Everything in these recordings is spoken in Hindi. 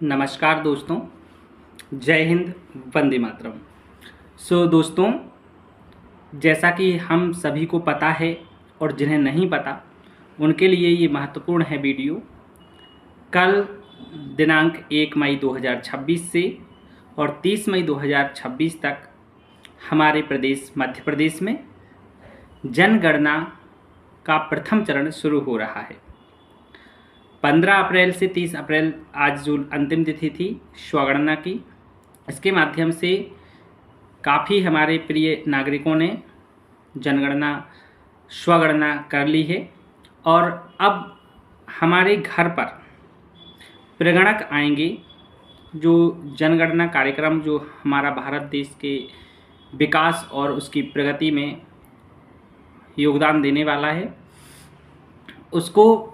नमस्कार दोस्तों, जय हिंद, वंदे मातरम। दोस्तों, जैसा कि हम सभी को पता है और जिन्हें नहीं पता उनके लिए ये महत्वपूर्ण है वीडियो। कल दिनांक 1 मई 2026 से और 30 मई 2026 तक हमारे प्रदेश मध्य प्रदेश में जनगणना का प्रथम चरण शुरू हो रहा है। 15 अप्रैल से 30 अप्रैल आज जो अंतिम तिथि थी स्वगणना की, इसके माध्यम से काफ़ी हमारे प्रिय नागरिकों ने जनगणना स्वगणना कर ली है और अब हमारे घर पर प्रगणक आएंगे। जो जनगणना कार्यक्रम जो हमारा भारत देश के विकास और उसकी प्रगति में योगदान देने वाला है, उसको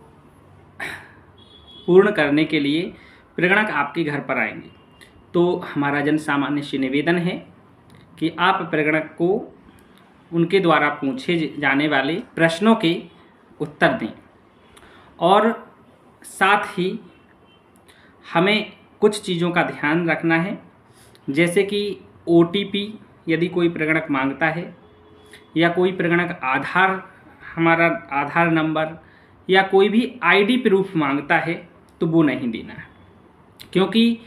पूर्ण करने के लिए प्रगणक आपके घर पर आएंगे। तो हमारा जन सामान्य से निवेदन है कि आप प्रगणक को उनके द्वारा पूछे जाने वाले प्रश्नों के उत्तर दें और साथ ही हमें कुछ चीज़ों का ध्यान रखना है, जैसे कि OTP यदि कोई प्रगणक मांगता है या कोई प्रगणक हमारा आधार नंबर या कोई भी ID प्रूफ मांगता है तो वो नहीं देना है, क्योंकि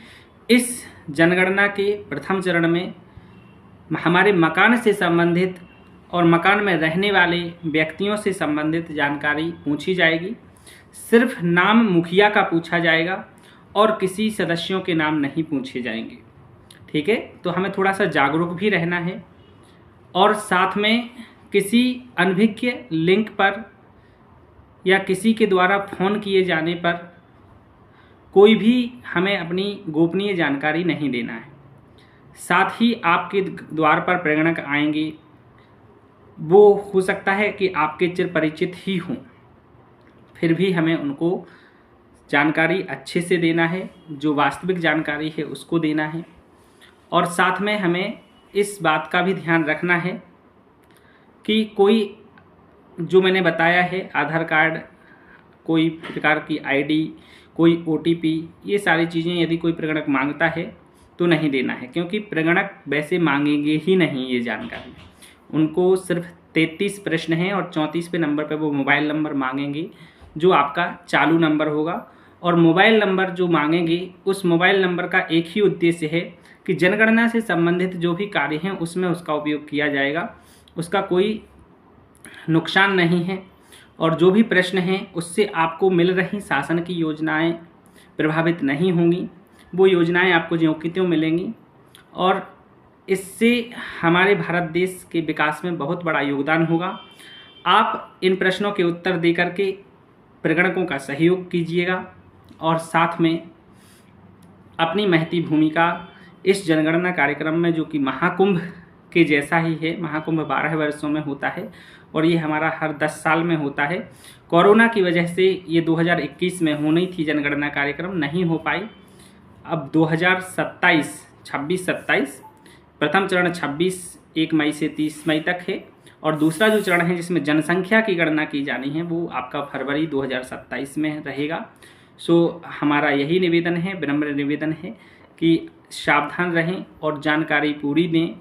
इस जनगणना के प्रथम चरण में हमारे मकान से संबंधित और मकान में रहने वाले व्यक्तियों से संबंधित जानकारी पूछी जाएगी। सिर्फ नाम मुखिया का पूछा जाएगा और किसी सदस्यों के नाम नहीं पूछे जाएंगे। ठीक है, तो हमें थोड़ा सा जागरूक भी रहना है और साथ में किसी अनभिज्ञ लिंक पर या किसी के द्वारा फ़ोन किए जाने पर कोई भी हमें अपनी गोपनीय जानकारी नहीं देना है। साथ ही आपके द्वार पर प्रगणक आएंगे, वो हो सकता है कि आपके चिर परिचित ही हों, फिर भी हमें उनको जानकारी अच्छे से देना है, जो वास्तविक जानकारी है उसको देना है। और साथ में हमें इस बात का भी ध्यान रखना है कि कोई जो मैंने बताया है आधार कार्ड, कोई प्रकार की ID, कोई OTP, ये सारी चीज़ें यदि कोई प्रगणक मांगता है तो नहीं देना है, क्योंकि प्रगणक वैसे मांगेंगे ही नहीं ये जानकारी। उनको सिर्फ 33 प्रश्न हैं और 34वें नंबर पर वो मोबाइल नंबर मांगेंगे जो आपका चालू नंबर होगा। और मोबाइल नंबर जो मांगेंगे उस मोबाइल नंबर का एक ही उद्देश्य है कि जनगणना से संबंधित जो भी कार्य हैं उसमें उसका उपयोग किया जाएगा, उसका कोई नुकसान नहीं है। और जो भी प्रश्न हैं उससे आपको मिल रही शासन की योजनाएं प्रभावित नहीं होंगी, वो योजनाएं आपको ज्यों की त्यों मिलेंगी और इससे हमारे भारत देश के विकास में बहुत बड़ा योगदान होगा। आप इन प्रश्नों के उत्तर दे करके प्रगणकों का सहयोग कीजिएगा और साथ में अपनी महती भूमिका इस जनगणना कार्यक्रम में, जो कि महाकुंभ के जैसा ही है, महाकुंभ 12 वर्षों में होता है और ये हमारा हर 10 साल में होता है। कोरोना की वजह से ये 2021 में होनी थी जनगणना कार्यक्रम, नहीं हो पाई। अब 2027 26-27 प्रथम चरण 1 मई से 30 मई तक है और दूसरा जो चरण है जिसमें जनसंख्या की गणना की जानी है वो आपका फरवरी 2027 में रहेगा। हमारा यही निवेदन है, विनम्र निवेदन है कि सावधान रहें और जानकारी पूरी दें,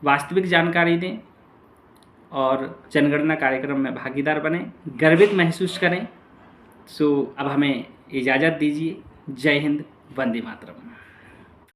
वास्तविक जानकारी दें और जनगणना कार्यक्रम में भागीदार बने, गर्वित महसूस करें। अब हमें इजाज़त दीजिए। जय हिंद, वंदे मातरम।